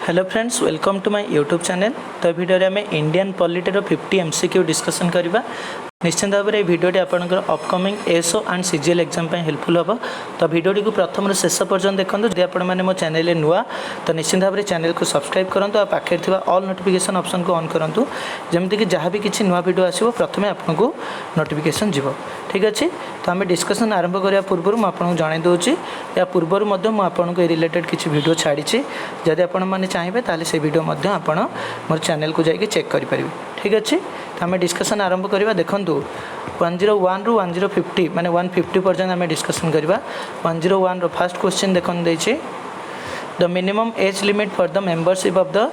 Hello friends, welcome to my YouTube channel. तो video रे हमें इंडियन पॉलिटीर 50 एमसीक्यू डिस्कशन करबा। निश्चित भाव में भिडियोटी आपंकर upcoming SO and CGL exam helpful हम। तो भिडियोटी को प्रथम शेष पर्यटन देखो। जब आप मो चैनल नुआ तो निश्चित भाव में चैनल को सब्सक्राइब करूँ और पाखे ऑल नोटिफिकेशन ऑप्शन को ऑन करूँ, जमीक जहाँ भी किसी नुआ वीडियो आसो प्रथम आपको नोटिफिकेशन जीव। ठीक अच्छे, तो आम डिस्कसन आरंभ करने पूर्व मुझे जन दूसरी या पूर्वर मुझे रिलेटेड किसी वीडियो छाड़ी। जदि आपने चाहिए ताले से वीडियो आप मोर चैनल को जाकि चेक करेंगे। ठीक अच्छे, तो आम डिस्कसन आरंभ करवा। देखूँ 101 रु 1050 माने 150 पर्यटन आम डिस्कसन करवा। 101 रो फर्स्ट क्वेश्चन देखो देछि, the minimum age limit for the membership of the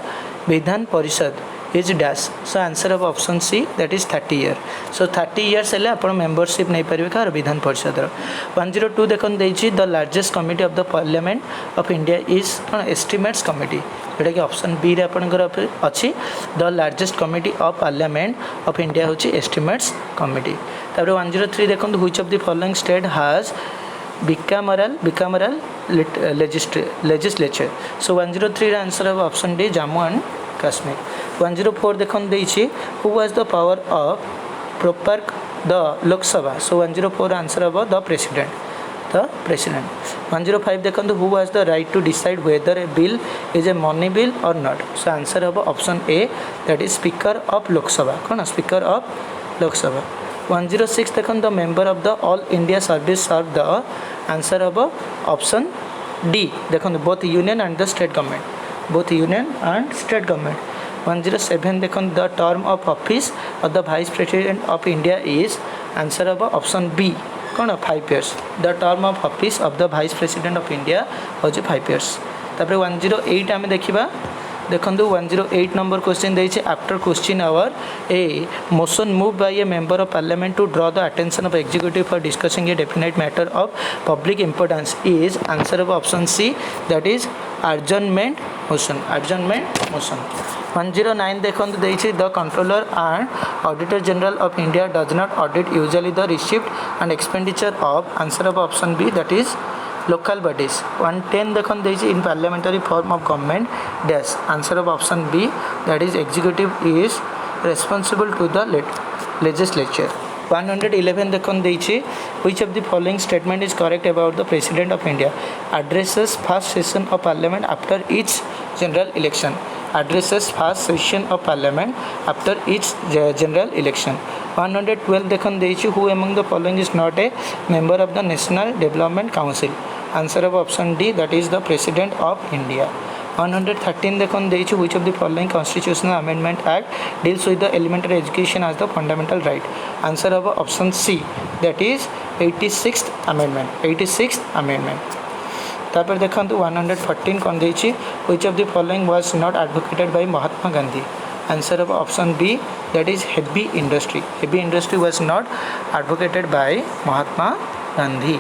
Vidhan Parishad is dash. So answer of option C that is 30 year. So 30 years हेल्ले आप मेंबरशिप नहीं पारे कार विधान परिषद। 102 देखो देछि, the largest committee of the parliament of India is estimates committee, जोटा कि option B रे आपनकर अच्छी the largest committee of parliament of India होची एस्टिमेट्स कमिटी। तापर 103 देखो, which of the following state has बिकामरल legislature. So 103 answer of option D Jammu and Kashmir. 104 देखो देछि, who was the power of proper the Lok Sabha. So 104 answer of the president. 105 देखो, who was the right to decide whether a bill is a money bill or not. So answer of option A that is speaker of Lok Sabha. कौन speaker of Lok Sabha. 106 देखो, the member of the all India service serve the. Answer of option D देखो both union and the state government, both union and state government. 107 देखो, the term of office of the vice president of India is. Answer of option B कौन 5 years. The term of office of the vice president of India हो 5 years. तापर 108 आम देखा। देखो 108 number question देइछे, after question hour a motion move by a member of parliament to draw the attention of executive for discussing a definite matter of public importance is. Answer of option C that is adjournment motion। 109 देखो देइछे, the controller and auditor general of India does not audit usually the receipt and expenditure of. Answer of option B that is local bodies. 110 देखो देइछे, in parliamentary form of government dash. Answer of option B that is executive is responsible to the legislature. 111 देखो देइछे, which of the following statement is correct about the president of India addresses first session of parliament after each general election. Addresses first session of parliament after each general election. 112 देखो देइछे, who among the following is not a member of the national development council. Answer of option D that is the president of India. 113 देखो देइछे, which of the following constitutional amendment act deals with the elementary education as the fundamental right. Answer of option C that is 86th amendment. तापर देखो 114 कौन देइछे, which of the following was not advocated by Mahatma Gandhi. Answer of option B that is heavy industry. Heavy industry was not advocated by Mahatma Gandhi.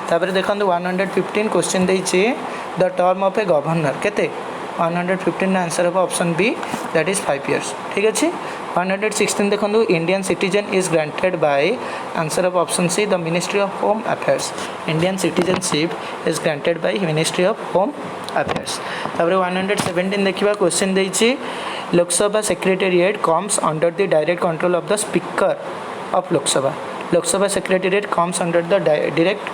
तापर देखो 115 question देइछे, the term of a governor केते। 115 answer of option B that is 5 years. ठीक अच्छे। 116 देखो, Indian citizen is granted by. Answer of option C the ministry of home affairs. Indian citizenship is granted by ministry of home affairs. तापर 117 देखिबा, question देइछे, Lok Sabha secretariat comes under the direct control of the speaker of Lok Sabha. Lok Sabha secretariat comes under the direct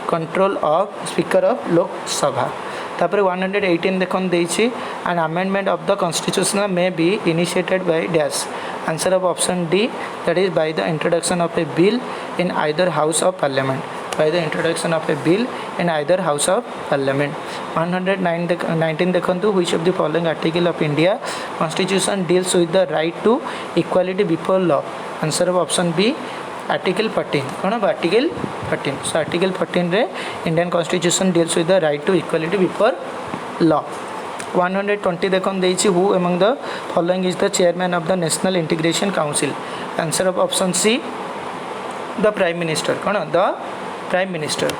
control of speaker of Lok Sabha. तापर 118 देखो देइछे, an amendment of the constitution may be initiated by dash. Answer of option D that is by the introduction of a bill in either house of parliament. By the introduction of a bill in either house of parliament. 119 देखो, which of the following article of India constitution deals with the right to equality before law. Answer of option B article 14 कौन article 14। So article 14 रे Indian constitution deals with the right to equality before law. 120 देखो देइछे, who among the following is the chairman of the national integration council. Answer of option C the prime minister. कौन the prime minister.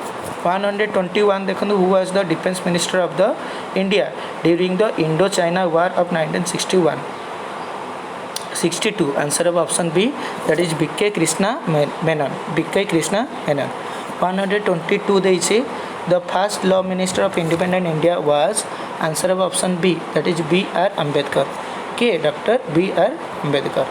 121 देखो, who was the defence minister of the India during the Indo China war of 1961। 62 answer of option B that is B K Krishna Menon. B K Krishna Menon. 122 देइछे, The first law minister of independent India was answer of option B that is B R Ambedkar किए doctor B R Ambedkar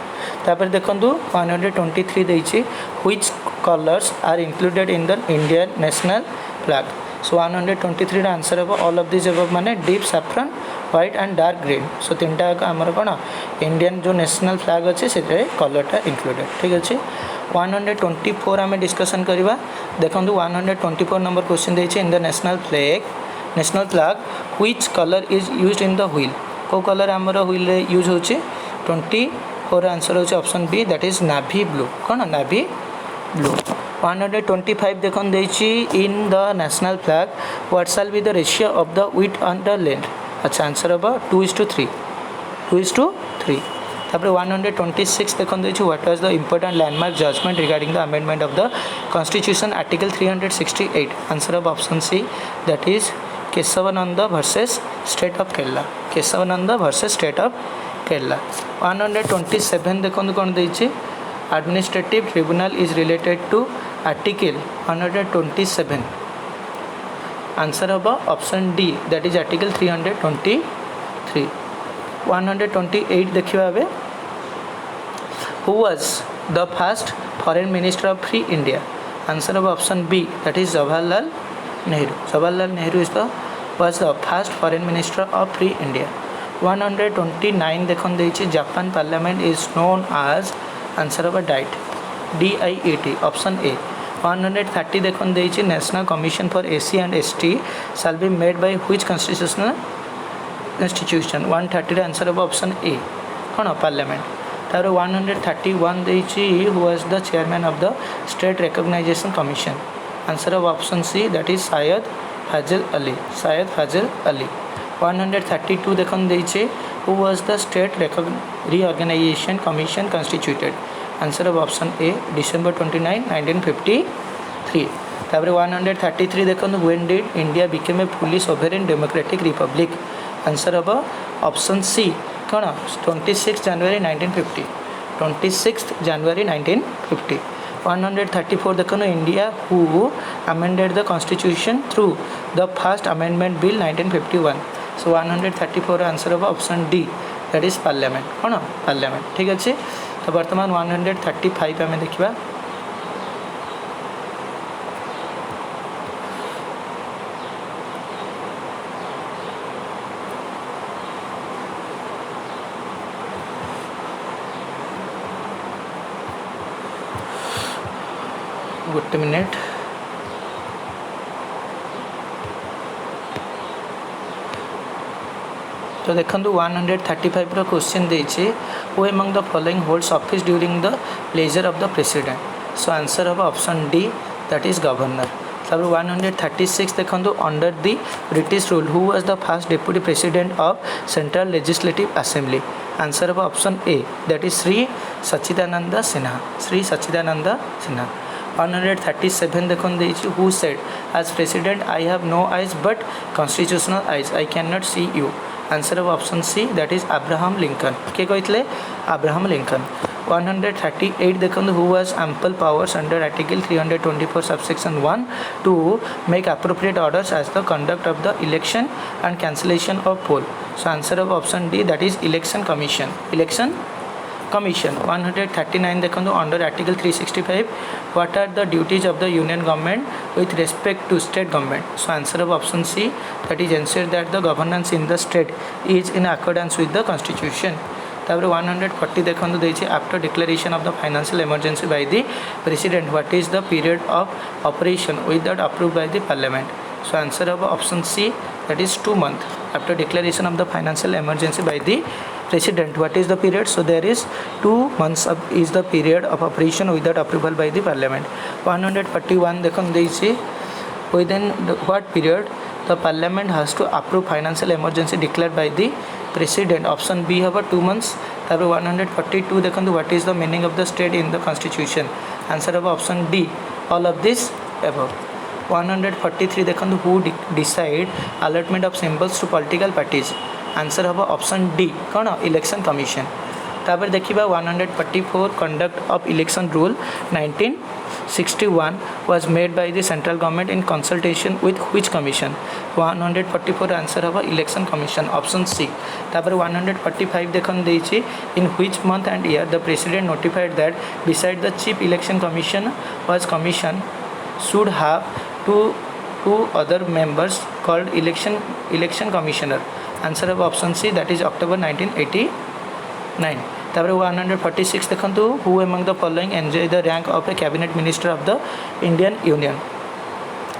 तापर देखंतु 123 देछि which colours are included in the Indian national flag so 123 answer of all of this above माने deep saffron white and dark green सो तीनटा आमर कौन Indian जो national flag अच्छे से कलरटा इंक्लूडेड ठीक अच्छे 124 आम डिस्कसन करवा देखो 124 नंबर क्वेश्चन देछि in the national flag which colour is used in the wheel को कलर आमर व्हील यूज होछि 24 आंसर होछि option B that is navy blue कौन नाभी ब्लू 125 देखो देछि in the national flag what shall be the ratio of the width and the length अच्छा answer हम 2:3 2:3 तापर 126 देखो what was the important landmark judgement regarding the amendment of the constitution article 368 answer of option C that is Keshavananda versus state of Kerala Keshavananda versus state of Kerala 127 देखो कौन देछि administrative tribunal is related to article 127 answer हम option D that is article 323 128 देखिए अबे who was the first foreign minister of free India answer of option B that is Jawaharlal Nehru is the was the first foreign minister of free India 129 देखन देछि Japan parliament is known as answer of diet DIET option A 130 देखन देछि national commission for SC and ST shall be made by which constitutional institution 130 answer of option A कौन parliament तार 131 देछि who was the chairman of the state recognisation commission answer of option C that is शायद फाजिल अली 132 देखन देछि who was the state reorganisation commission constituted answer of option A December 29 1953 तापर 133 देखो when did India became a fully sovereign democratic republic answer of option C कौन 26 जनवरी 1950 26 जनवरी 1950 134 देखो India who amended the constitution through the first amendment bill 1951 so 134 answer of option D that is parliament कौन parliament ठीक अच्छे तो बर्तमान 135 आम देखा गोटे मिनिट तो देखो 135 रो क्वेश्चन देछि who among the following holds office during the pleasure of the president so answer of option D that is governor तब 136 देखो under the British rule who was the first deputy president of central legislative assembly answer of option A that is Shri Sachchidanand Sinha 137 देखो who said as president I have no eyes but constitutional eyes I can not C you answer of option C that is Abraham Lincoln के कहते Abraham Lincoln 138 देखो who was ample powers under article 324 subsection 1 to make appropriate orders as the conduct of the election and cancellation of poll so answer of option D that is election commission 139 देखो under article 365 what are the duties of the union government with respect to state government so answer of option C that is ensure that the governance in the state is in accordance with the constitution तापर 140 देखो देछि after declaration of the financial emergency by the president what is the period of operation without approved by the parliament so answer of option C that is 2 months after declaration of the financial emergency by the president what is the period so there is 2 months is the period of operation without approval by the parliament 141 देखो देछि within what period the parliament has to approve financial emergency declared by the president option B have 2 months तापर 142 देखो what is the meaning of the state in the constitution answer of option D all of this above 143 देखो who decide allotment of symbols to political parties answer हम option D कौन election commission तापर देखिबा 144 conduct of election rule 19 61 was made by the central government in consultation with which commission? 144 answer हम election commission option C. तापर 145 देखन देछि in which month and year the president notified that beside the chief election commission was commission should have two other members called election commissioner. Answer हम option C, that is October 1989. तापर 146 देखंतु who among the following enjoy the rank of a cabinet minister of the Indian Union?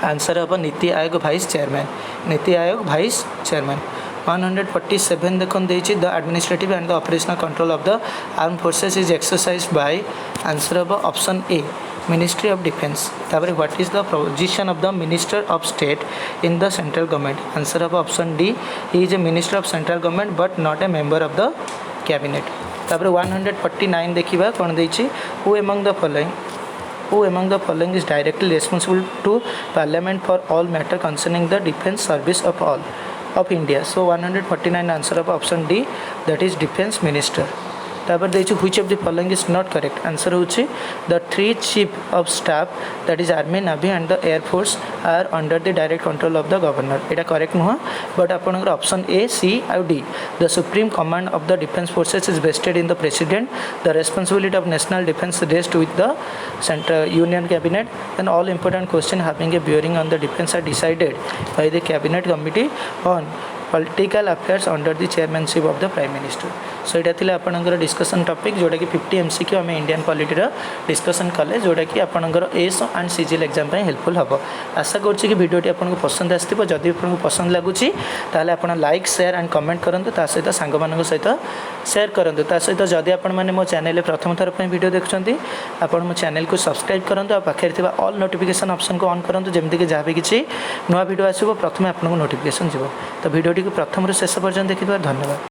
Answer हम NITI Aayog vice chairman. NITI Aayog vice chairman. 147 देखन देछि the administrative and the operational control of the arm forces is exercised by. Answer हम option A, ministry of defence. तापर what is the position of the minister of state in the central government? Answer हम option D, he is a minister of central government but not a member of the cabinet. तापर 149 देखिबा कोन देछि who among the following is directly responsible to parliament for all matter concerning the defense service of all of India. So 149 answer of option D, that is defense minister. तापर देछि which of the following is not correct? Answer होछि the three chief of staff, that is army, navy and the air force are under the direct control of the governor. Etah correct नुह, but आपनकर option A, सी और D. the supreme command of the defense forces is vested in the president. the responsibility of national defense rests with the central union cabinet, and all important questions having a bearing on the defense are decided by the cabinet committee on political affairs under the chairmanship of the prime minister. सो यहाँ थी आपंकर discussion topic जोटा कि 50 MCQ आम Indian polity discussion कले जोटा कि आपंकर S and CGL exam helpful हम. आशा करुँच कि भिडियोटी आपको पसंद आसो. जदि आपको पसंद लगुच आप लाइक शेयर एंड कमेंट करूँ, ता सहित सांग मान सहित शेयर करूँ. ता सहित जदि आपने मो चैनल प्रथम थर पर वीडियो देखुं आप मो चैनल को सब्सक्राइब करूँ. पाखे ऑल नोटिफिकेशन ऑप्शन को ऑन करूँ, जमीक जहाँ भी किसी नुआ वीडियो आसो प्रथम आपको नोटिफिकेशन जीव. तो भिडियोटी को प्रथम शेष पर्यटन देखिए धन्यवाद.